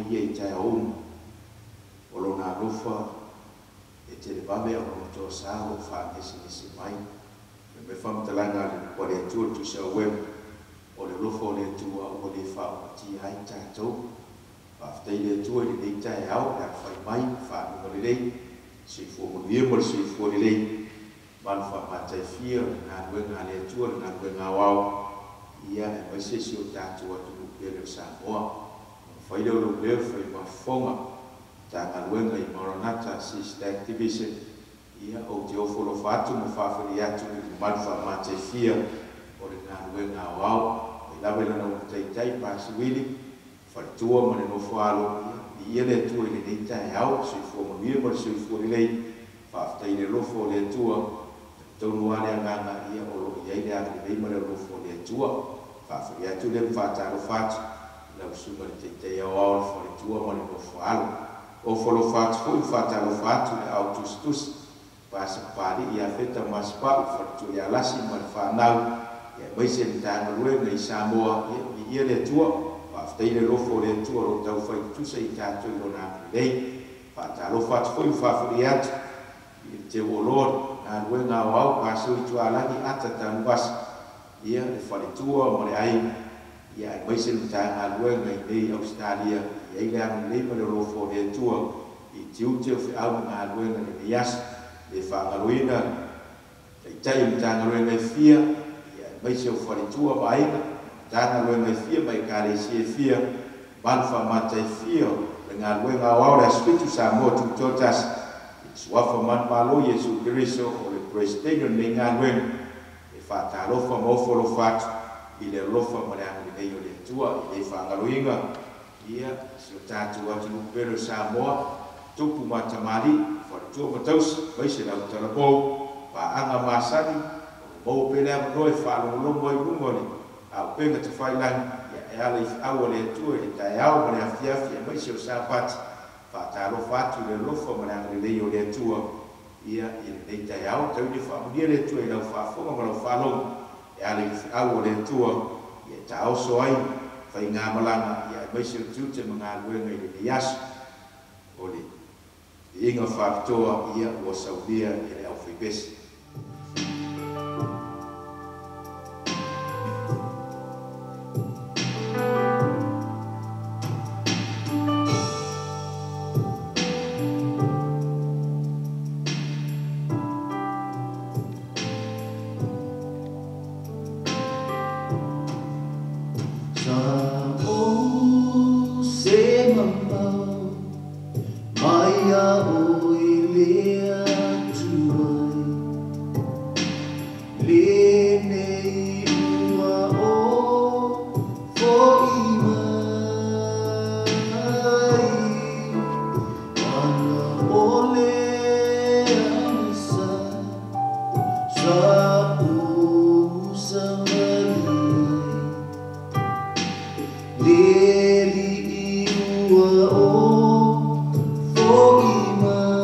ia i tai auna. O lona alofa e te le vame o lona toa sa o whaangesi mai. Me whamtalanga o le atua tu sa web o le lofa o le atua o le whao ti hai tātou. Whaaftei le atua i le tai au, e whai mai, whaanunga le lei, sui fua monuia mo le sui fua le lei. Manu whaamatai fia, ngā nuenga le atua, ngā nuenga wau. Ia e mai se si o tātua tu lupea le Samoa. Whai leo lupea, whai mafonga, tā ngā nuenga i Maranatha Sister Division. Ia o te ofolo whātu mo whawhiri atu i manu whaamatai fia o le ngā nuenga wau. I lawe lana o teitai pāsiwili, wharitua mo le no whaalo ia le atua i le nei tai au, sui fua manuia mo le sui fua le lei, whaaftei le lofo le atua, tonu ale anganga ia o lo iai le ake lei mo le lofo le atua, whaafiri atu le mwhaataro whātu, lau sunga le teitei au au le wharitua mo le no whaalo. O whalo whātu hui whaataro whātu le au tustus, pāsa pāri ia wheta maspau, wharitua le alasi mo le whanau, ia maise le tāna ruenga i Samoa, ia le atua, Whaaftei le lofo le atua ro tau whai tusa i tātou i rona apri lei. Whaatalo whatu whai whawhiri atu. I te o Lord, ngā rue ngā wau, pāsau i tua alangi ata tānu wasa. Ia le whalitua mo le ai. Ia ai maise le tā ngā rue ngai nei Australia. Ia i le angi nei ma le lofo le atua. I tiu teo whi au ngā rue ngai le yas. Le whangaroina. Tei tai i tā ngā rue ngai fia. Ia ai maise o whalitua ma aina. Tāna rue mai fia mai kāre sie fia, manfa matai fia, le ngā rue ngā wau le aspitu sa mua tutotas, i suafa man malo Yesu Kiriso o le Presbyterian nei ngā rue, e whātālofa maofolo whātu, i le lofa ma le angi nei o le atua, i le whangaroinga, ia, si o tātu atu lupero sa mua, tupu matamari, wharitua matausi, maise lau tarapou, pāanga masani, o mou pele amanoi whaalongolongo i rungoni, au penga te whailang, e ala i awa le atua i tai au ma le awhiawhi e maise o sāpati, whātaro whātu le lofa ma le angre lei o le atua, ia i le tai au, tau ni whaamunia le atua i lau whaafonga ma lau whalong, e ala i awa le atua, i e ta oso ai, whai ngā malanga, ia e maise o tūte ma ngā luenga i le yasu, o le inga whaapitoa ia ua saulia i le au whipesi. Lili iwa o, fo ima.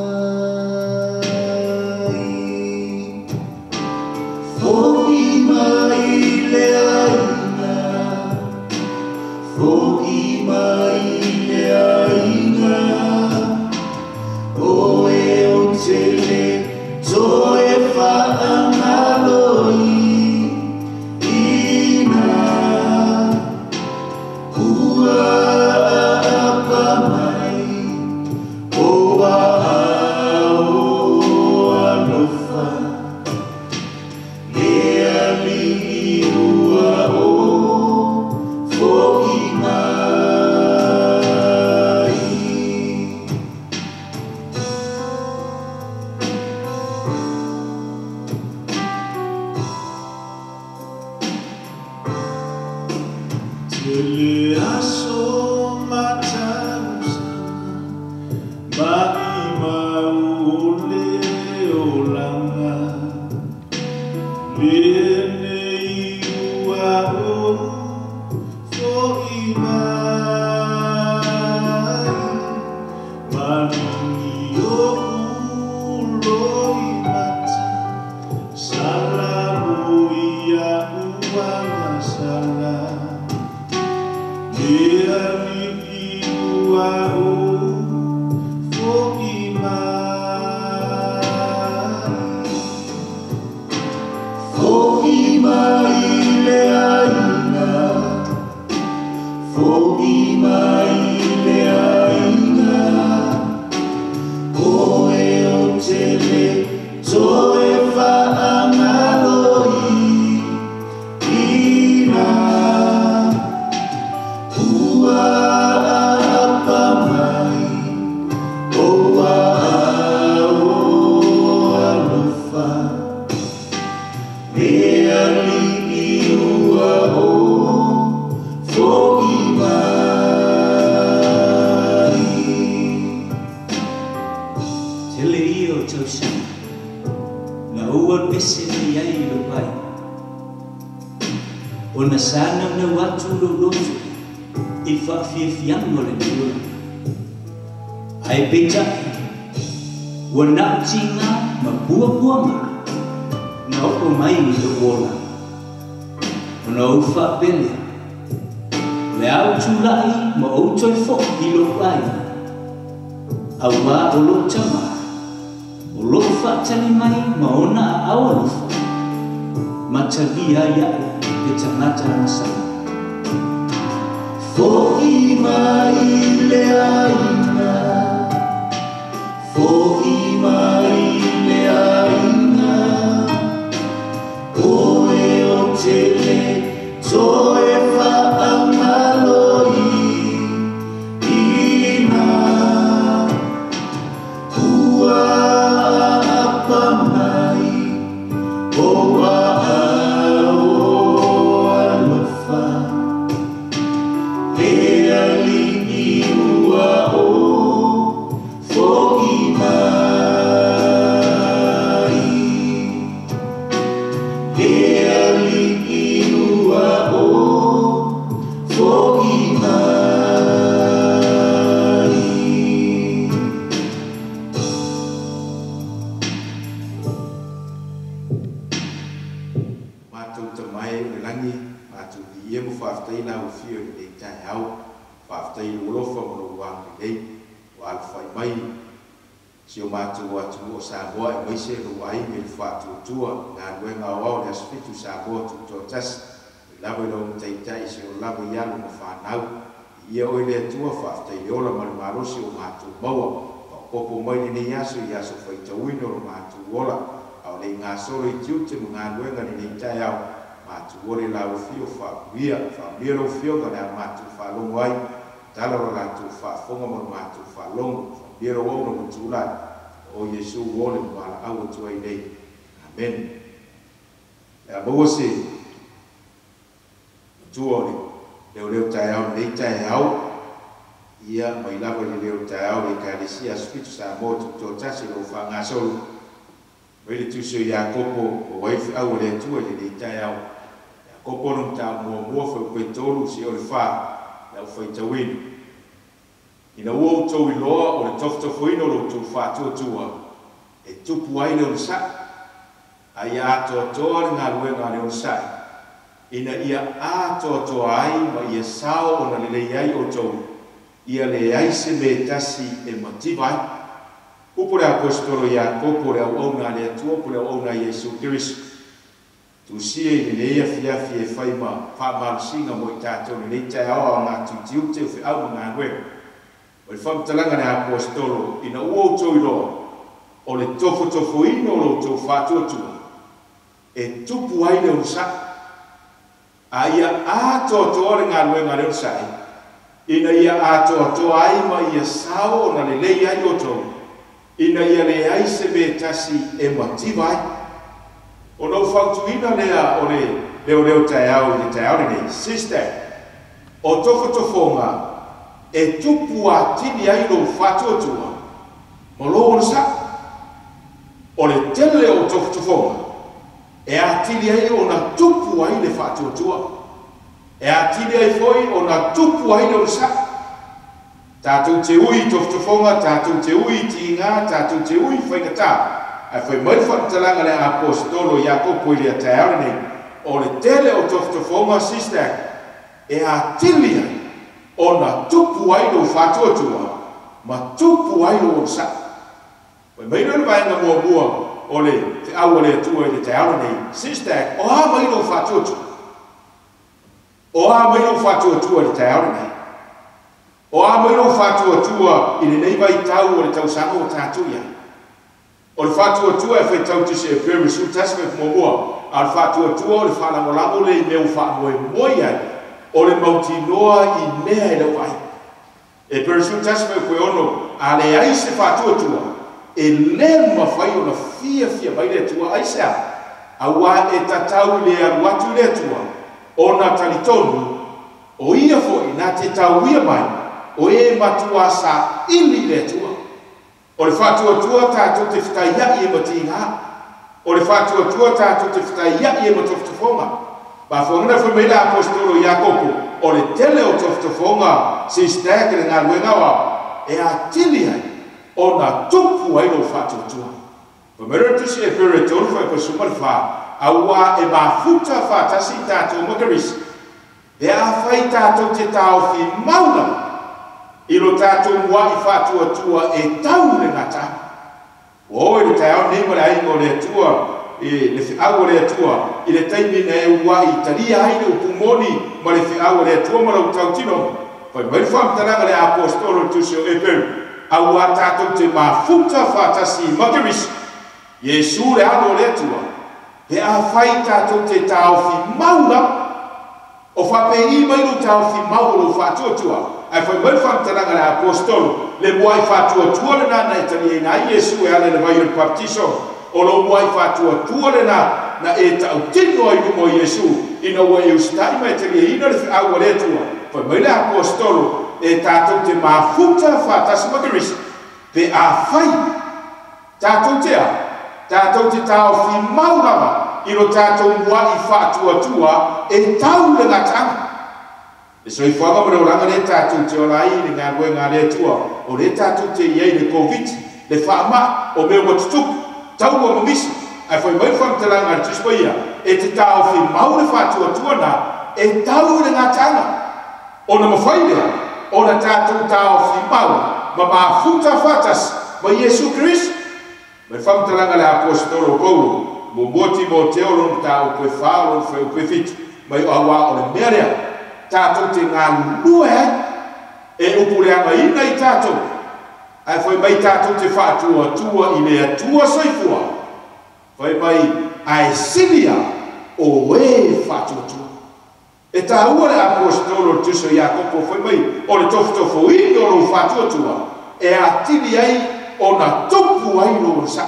Ona sana na watu loloso I whawhiawhiango le nura. Ai beta wana tinga ma bua ma na oko mai ni le wola. Ona ufa bele le au tulai ma outoi fo I lo pai. Awa o lo tama o lo whatani mai ma ona awalufa. Matavia ya e tangata masana. Fo'i mai le aina, fo'i mai le aina, oe o te le toe whaamaloi ina, ua apa mai, oa Sio matu watu o Samoa e maise no ai me fatu tua na wenga wao na spitu Samoa tu tas lavo no teitai sio lavo ya no fanau ia o ile tua fatu yola mal marosi o matu maua popo mai ni yaso foi tawino no matu wola au le ngasoro I tiute mga wenga ni tai au matu wole la o fio fa miro fio na matu fa lo wai tala la tu fa fonga mo matu fa long Biro wau no mutulai o Yesu wole wala au tuai nei. Amen. E maua se tuori leo tai au nei tai au ia mai lava leo tai au e kalisia Espiritu Santo to tasi lo fanga solo. Vele tu se Yakobo o waifi au le tuai nei tai au. Yakobo no ta mo fo petolu se o fa la foi tawin. Ina uo tau I loa o le tofuino lo tu whātua tua. E tupu ai leo sa. Ai atoa toa ngā luenga leo sa. Ina ia atoa ai ma ia sao o na lelei ai o tau. Ia le ai se me tasi e mativai. Upore apostolo Yakobo le au na le atua pole au na Yesu Kirisu. Tu sie I le fiafi e whaima whamarusinga mo I tātou ni le tai awa ngā tutiu te uwhi au ngā luenga. O le whamtalanga ne apostolo ina ua tau iloa o le tofu ino lo tau whātuatua e tupu ai leo sa a ia atoa le ngā luenga leo sai ina ia atoa ai ma ia sao o na lelei ai o tau ina ia le ai se me tasi e mativa ai o nau whautuina lea o le leo tai au I le tai au nei sister o tofonga e tupu a tini ai lo whātuatua ma lo o sa o le tele o tofufonga e a tini ai o na tupu ai le whātuatua e a tini ai foi o na tupu ai le sa tātou te ui tofufonga tātou te ui tinga tātou te ui whaingata a whai mai whantalanga le apostolo Yakobo I le tai nei o le tele o tofufonga sister e a tini ai o na tupu ai lo whātuatua ma tupu ai lo sa mai no vai na mua ole te awale tu e te ala nei sister o ha mai no fatu o ha mai no fatu e te ala nei o ha mai no fatu i nei vai tau o tau sango tatu ia o le fatu e fe tau te se very soon testament mo al fatu o le fala mo la le me o fa mo ia o le mauti noa i mea le vai e very soon testament ko ono ale ai se fatu e le mawhai o na fia mai le tua aisa awa e tatau le aruatu le tua o na talitonu o ia fo i na te tau ia mai o e matua sa ili le tua o le fatua tātou te whitaia i e matinga o le fatua tātou te whitaia i e matoftofonga ba whangana whamela apostolo Iakopo o le tele o toftofonga si stek le ngā ruenga wa e a tili ai o na tupu ai no fatua tua. Whamera tusi e pere tolu whai pa sumar wha awa e mafuta wha tasi tātou makarisi e a whai tātou te tau fi mauna i lo tātou mua i fatua tua e tau le ngata. O e le tau nei mara ai mo le tua e le whiaua le tua i le taimi na e ua i taria ai le upumoni ma le whiaua le tua ma lau tau tino. Pai mai whamtaranga le apostolo tusi o e peru aua tātou te mafuta whatasi makarisi. Iesu le ano le tua he a whai tātou te tau fi mauna o whape i mai lo tau fi mauna lo fatua tua. Ai foi mai whamtaranga le apostolo le muai fatua tua le nana e tani e na Iesu e ale le vai il baptiso o lo muai fatua tua le na e tau tino ai lumo Iesu ina ua e ustai mai tani e ina le whiaua le tua foi mai le apostolo e tātou te mafuta whatasi makarisi pe a whai tātou te tau fi maunama i lo tātou muai fatua tua e tau le ngatanga. E so i whanga mara oranga le tātou te ola i ni ngā goe ngā le tua o le tātou te iei le COVID le whaama o mea watutuku tau o mamisi ai whai mai whamtaranga le tuspaia e te tau fi maure fatua tua na e tau le ngatanga o na mawhaidea o na tātou tau fi mau ma mafuta whatas ma Iesu Christ mai whamtaranga le apostolo Paulo mo moti mo teolon tau koe whaolon whau koe fitu mai o awa o le mearea tātou te ngā lua e upureanga ina i tātou ai whai mai tātou te whātua tua i lea tua soifua whai mai ai silia o e whātua tua e tā ua le apostolo tuso Iakopo whai mai o le tofutofo i o lo whātua tua e a tini ai o na tupu ai lo sa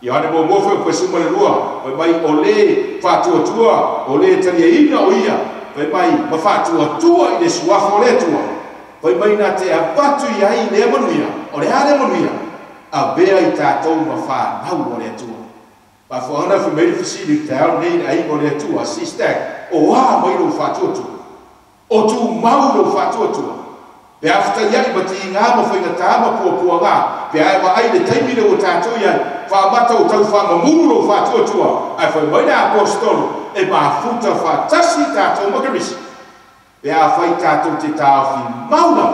i ane mo mofo e kwesuma le lua whai mai o le whātua tua o le tania ina o ia Pai mai ma fatua tua i le suafo le tua. Pai mai na te apatu i ai le manuia, o le ale manuia, a bea i tātou ma wha nau o le tua. Pa whaana whi meiri whisiri te au nei ai o le tua, si stek, o a mai lo fatua tua. O tu mau lo fatua tua. Pe afta iai ma ti ngā ma whainga tāma pua ngā, pe ai wa ai le taimine o tātou iai, wha mata o tau wha mamuru lo fatua tua, ai whai mai na apostolo, e mafuta whatasi tātou makarisi. Pe a whai tātou te tāo fi mauna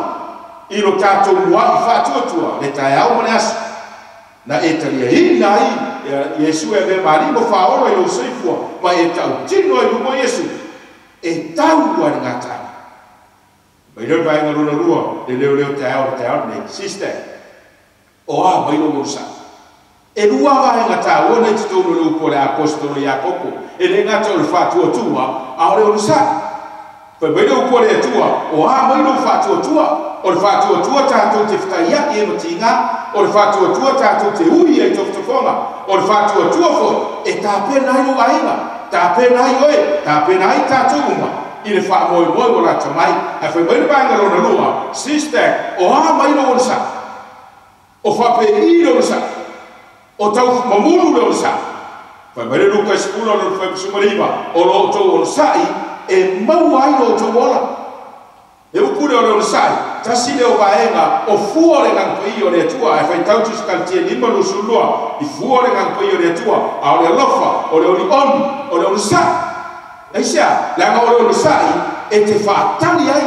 i lo tātou mua i whātuatua le tai au mane asu. Na e taria hina ai Iesu e me mari mo whaoro i o seifua ma e tau tino i lumo Iesu e tau ua ngā tāna. Mai reu vai ngaruna rua le leo te ao nei siste o a mai lo morusa. E rua vai ngā tā ua nei te tōnu leu po le apostolo Iakopo e le ngata o le whātua tua a o le orusa. Pai mai leu po le tua o a mai lo whātua tua o le whātua tua tātou te whitaia i e matinga o le whātua tua tātou te ui e toftofonga o le whātua tua fo e tāpena i lo ainga tāpena i oe tāpena i tātou uma i le wha moi o la tamai a whai mai le banga lona lua sistek o a mai lo orusa o whape i lo orusa o tau mamuru lo orusa Pai mai le luka ispula lo whai kusumariwa o lo tau orusai e mau ai lo tau ola e ukure o le orusai tasi le o vaenga o fua le ngangpai o le atua e whai tautus kaltia lima lo sulua i fua le ngangpai o le atua a o le alofa o le ori oni o le orusai Aisia, la ngā ore o sai e te whaatari ai.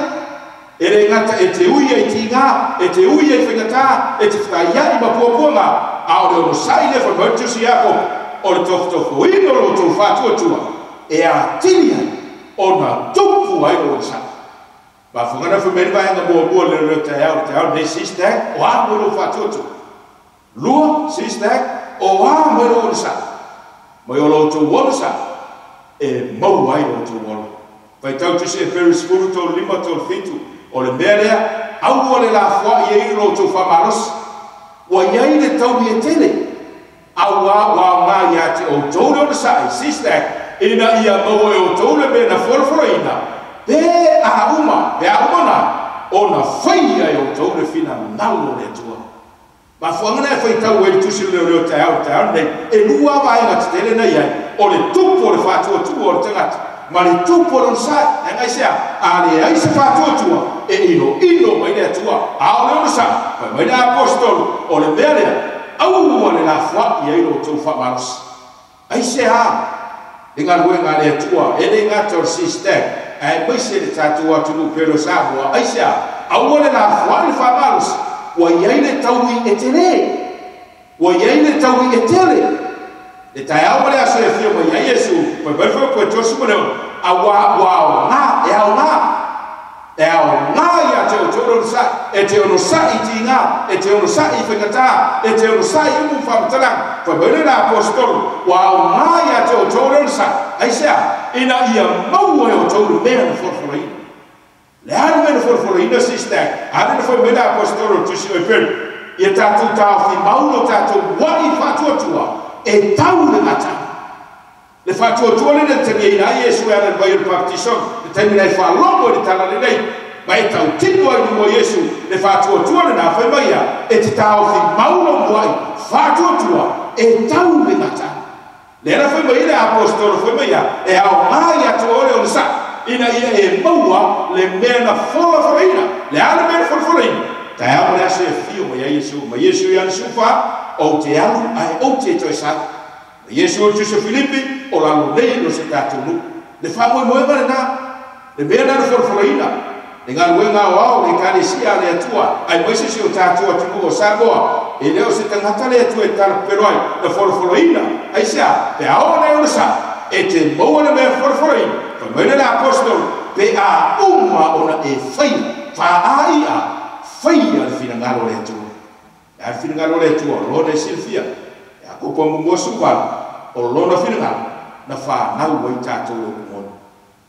e re ngata e te ui e tinga, e te ui e whengata, e te whaiai ma puapuanga, a o reo no sai le whamautu si ako, o le tofu ino lo tau whātua tua, e a tini ai, o na tupu ai o sa. Ba whangana whameni vaenga mua le reo te au, nei sistek, o a mwero whātua tua. Lua, sistek, o a mwero o sa. Mai o lo tau wona sa, e mau ai o tau wona. Pai tau tu se peru skuru tau lima tau fitu, o le mea lea, au o le la fwa i e ilo tau whamaros, wa iai le tau i e tele, au wa ngā ia te o tau le o sa, sistek, ina ia mau e o tau le me na whoroforo ina, pe a uma na, o na whaia e o tau le fina nau o le tua. Ma whangana e whai tau e tusi leo reo te au, nei, e lua vaenga te tele na iai, o le tupu o le whātua tua o le tangata, ma le tupu o le sa, e ngai sea, a le ai se whātua tua, e ino mai lea tua, a o leo na sa, mai le apostol, o le mea lea, au o le la wha i eiro tau whamaros. Ai sea, e ngā ruenga lea tua, e le ngata o sistek, e mai se le tātua tunu pero sābua, ai sea, au o le la wha i whamaros, wa iai le tau i e tele, wa iai le tau i e tele, e tai au male aso e fio mai ai Yesu, pai pai fo tosu maneo, a wa ngā, e au ngā ia te o toro sa, e te ono sa i tinga, e te ono sa i whengata, e te ono sa i umu whamatalang, pai pai na apostol, wa au ngā ia te o toro sa, ai sea, ina ia mau e o toro mea na whorwhoraina. Le anu mea na whorwhoraina sistek, anu na whai mea apostol tusi o peru, ia tātou tāo fi mauno tātou wai whatua tua, e tau le ngata. Le whatua tua le na tani ina Yesu e ana vai o baptison, le tani nei whalongo e le tala le nei, ma e tau tino ai mo Yesu, le whatua tua le na whai maia, e te tāo fi mauno mwai, whatua tua, e tau le ngata. Le ana whai maia le apostolo whai maia, e au mai atu ore o le sa, ina ia e maua le mea na whola wharaina, le ana mea na whola wharaina. Tai au le ase e fio mai a Yesu, ma Yesu i ana sufa, o te alu ai o te toi sa. Ma Yesu o tuso Filipi, o lalu nei no se tātou nu. Le whamoe moe mare nā, le mea nana whorwharaina, le ngā luenga o au, le kāne sia le atua, ai maise si o tātua timu o Samoa, e leo se tangata le atua e tala peroai, le whorwharaina, ai sea, pe ao nei o sa, e te maua le mea whorwharaina, pa maina le apostol, pe a uma ona e whai, wha a ia, whaia le whina ngaro le atua. E a whina ngaro le atua, lona e silfia, e a kupa mungosu wala, o lona whina ngaro, na wha nau wai tātou e kumona.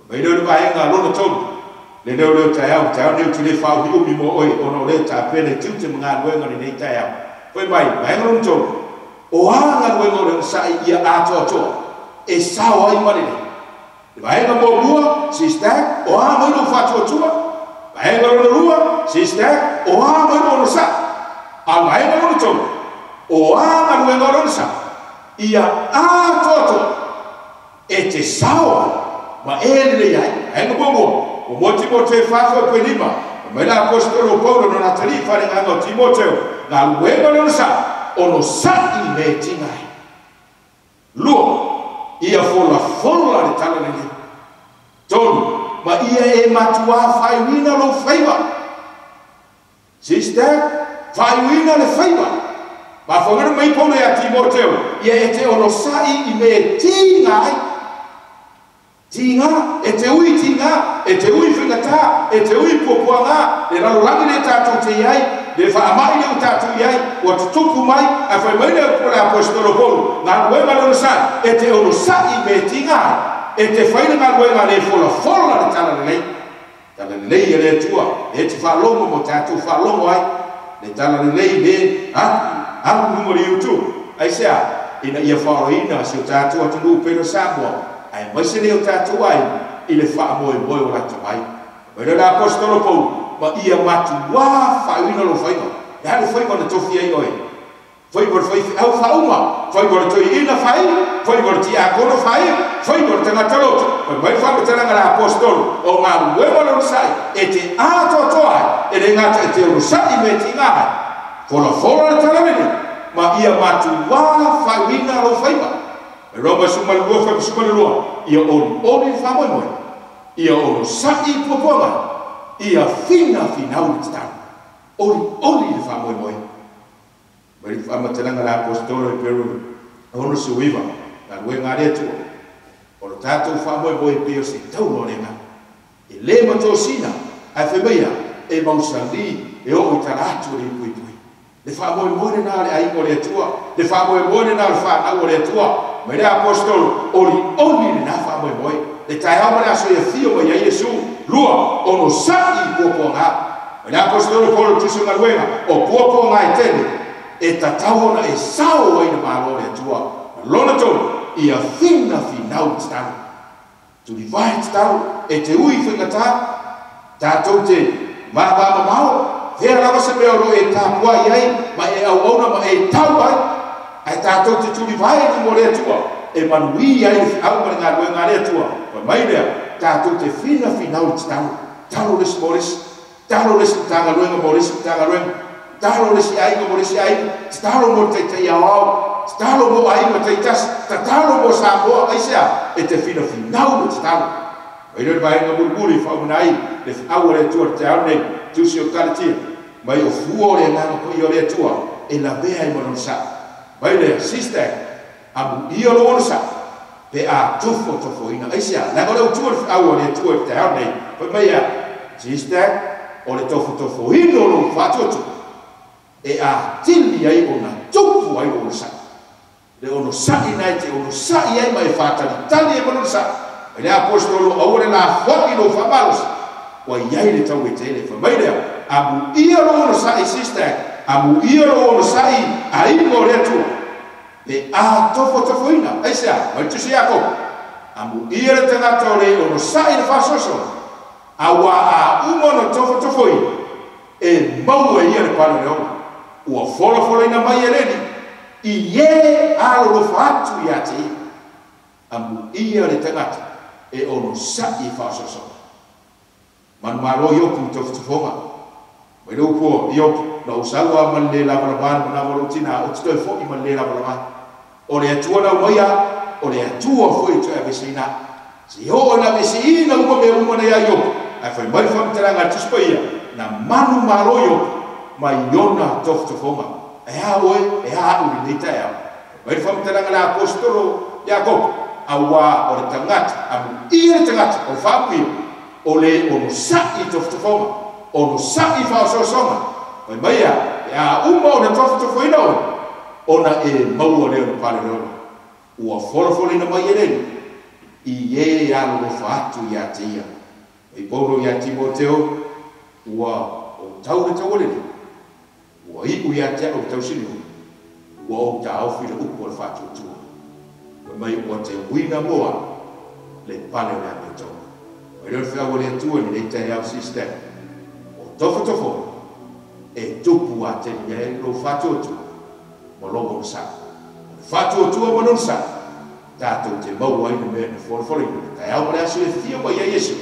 Mai leo le vaenga lona tonu, le leo leo tai au neu te le whau hi umi mo oi, ono le tā pene tiute mga luenga ni nei tai au. Koe mai, vaenga lona tonu, o anga luenga le sai ia atoa toa, e sao ai marine. Le vaenga mo lua, sistak, o a mai no whatua tua, vaenga lona lua, sistak, o a mai no sa, a vaenga lona tonu, o anga luenga lona sa, ia atoa toa, e te sao, ma ele le ai, ainga bomo, o mo Timoteo fafo e lima, ma la apostolo Paulo non atali fare ngano Timoteo, na luenga le sa, ono sa i me tingai. Luo, ia fola le tala le tonu, ma ia e matua whaiwina lo whaiwa. Sister, whaiwina le whaiwa. Ma whangana mai Paulo e a Timoteo, ia e te ono sa i me tingai, tinga, e te ui tinga, e te ui whingata, e te ui puapuanga, le ralolangi le tātou te iai, le whaamai le o tātou iai, o te tupu mai, a whai maine o kore apostolo Paulu, ngā ruenga le sa, e te ono sa i me tinga, e te whaine ngā ruenga le fola le tala le nei, tala le nei e le tua, e te whalongo mo tātou whalongo ai, le tala le nei le, aku numari YouTube, ai sea, ina ia whaoina si o tātou atu nuu pēno Samoa, ai mai se leo tātou ai, i le wha moe o rata mai. Mai la apostolo Paulu, ma ia matu wā whauina lo whainga. E hale whainga na tofi ai oe. Whainga whai au whauma, whainga toi ina whai, whainga ti a kono whai, whainga tanga taloto. Mai whainga taranga la apostolo, o ngā ruema lo sai, e te ātoa toa, e le ngata e te uru sai me ti ngāi. Fola le talamene, ma ia matu wā whauina lo whainga. Roma sumalua whakasumalua, ia ori whamoe moe, ia oro sa'i puapuanga, ia fina finau le tau. Oli le wha moe. Mari wha mataranga la apostolo e peru. Ono suiva. Na lue ngare atua. O lo tātou wha moe peo se tau no renga. E le mato sina. Ai whemea. E mausali. E o taratu le pui pui. Le wha moe na le aiko le atua. Le wha moe na le wha nau le atua. Mai le apostolo. Oli le na wha moe. Le tai hama le aso ia fio mai a Yesu. Lua. Ono sa'i popo ngā. Mai le apostolo polo tusu ngā luenga. O popo ngā e tene. E tatau na e sao ai na malo le atua. Lona tonu, ia fina finau tau. Tuli vai tau, e te ui whengata, tātou te māpama mao, whea rawa se mea ro e tāpua iai, ma e au auna ma e tau ai, ai tātou te tuli vai ni mo lea tua, e manui ai au mani ngā rue ngā lea tua, pa mai lea, tātou te fina finau tau, talo lesi mo lesi, talo lesi tanga ruenga mo lesi tanga ruenga, talo lesi aiga mo lesi aiga, talo mo te te iau, talo mo ai ma te tas, talo mo sa mo ai sea, e te fina finau te talo. Mai roi vai nga bulbuli fa unai, le au le tua te au nei, tu si o karatia. Mai o fuo le nga ko i o le tua, e la bea i monon sa. Mai le sister, amu i o lo sa, pe a tofo ina ai sea, la ngole tua au le tua te au nei, pa mai a sister, o le tofo ino lo fatoto. E a tili ai ona tupu ai ona sa. Le ono sa'i nai te ono sa'i ai mai whātari tali e manon sa. E le apostolo aure la whaki no whamaros. Wa iai le tau e tele whamairea. Amu ia lo ono sa'i sister. Amu ia lo ono sa'i a ingo rea tua. Le a tofo ina. Ai sea, mai tusi ako. Amu ia le tangata o le ono sa'i le whasoso. Awa a umono tofo ina. E mau e ia le pano le ona. Ua folo ina mai e leni. I ye alo lo fatu ya te amu ia le tangata e ono sa'i whasoso. Man maro yoku tofutufonga. Mai lo po yoku na usawa man le lavalabana mana walotina o tito e foki man le lavalabana. O le atua na umaia, o le atua foi to e vesina. Si ho na vesina uma me uma na ya yoku. Ai foi mai famtaranga tuspaia na manu maro yoku mai yona tofutufonga. E a oe, e a uri ni tae au. Mai whamtaranga la apostolo Jacob, awa o le tangata, amu i le tangata, o whamuia, o le ono sa'i tofutofonga, ono sa'i whaososonga. Mai e a uma o le tofutofo ina oe, ona e maua leo na pale leona. Ua folofolo ina mai e leni, i e alo lo whaatu ia te ia. Mai polo ia Timoteo, ua o tau le tau leni. Ua iku ia te au tau sini ua o ta au fila upo le whātua tua. Mai ua te wina moa le pale o me tau. Mai reo whiawa le atua ni le te au sister. O tofo e tupu a te ni e lo whātua tua. Mo logo sa. Whātua tua mo non sa. Tātou te mau ai na mea na whorofore. Kai au mare asu e fia mai a Yesu.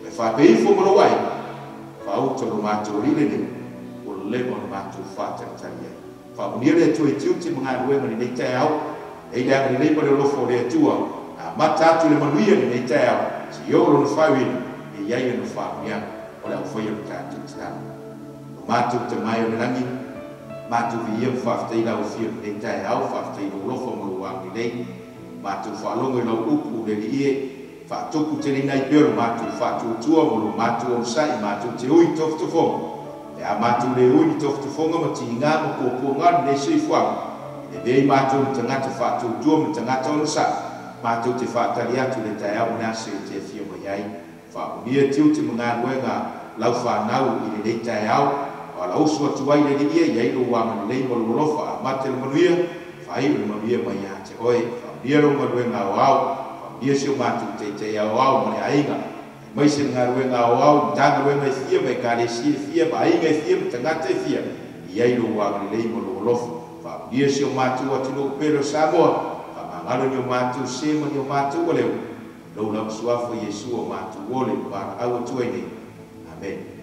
Me whapeifo mo wai. Whautoro mātua rile ni. Le mon matu fata talia. Fa unire tu e tuti mga ruenga ni nei te au. E le ani le pare lo fo le tua. A mata tu le manuia ni nei te au. Si yo lo fawi e ia no fa mia. Ola o foi o tatu sta. O matu te mai o langi. Matu vi e fa te ila o fio nei te au fa te lo fo mo wa ni nei. Matu fa longo no upu le ie. Fa toku te ni nai pero matu fa tu tua mo matu o sai matu te ui tof to fo. E a matu le ui tofu fonga ma ti ngā ma kōpua ngā ne sui fuanga. E vei matu ni tangata whātou tua ma tangata ono sa. Matu te whātari atu le tai au nase te fia mai ai. Whāunia tiu te mga nuenga lau whānau i le nei tai au. Wa la usu atu ai le ia i ailo wa mani lei mo lolofa a mate le manuia. Whai le manuia mai a te oe. Whaunia ronga nuenga au au. Whaunia sio matu te au au mani ainga. Mai se ngā ruenga o au, tāna ruenga e fia, mai kāre si e fia, ma ainga e fia, ma tangata e fia. I airo wāngani lei mo lo lofu. Whaunia se o mātua tino pero Samoa. Whamangalo ni o mātua sema ni o mātua leo. Lau lau suafa Yesu o mātua ole, wāna au atuai nei. Amen.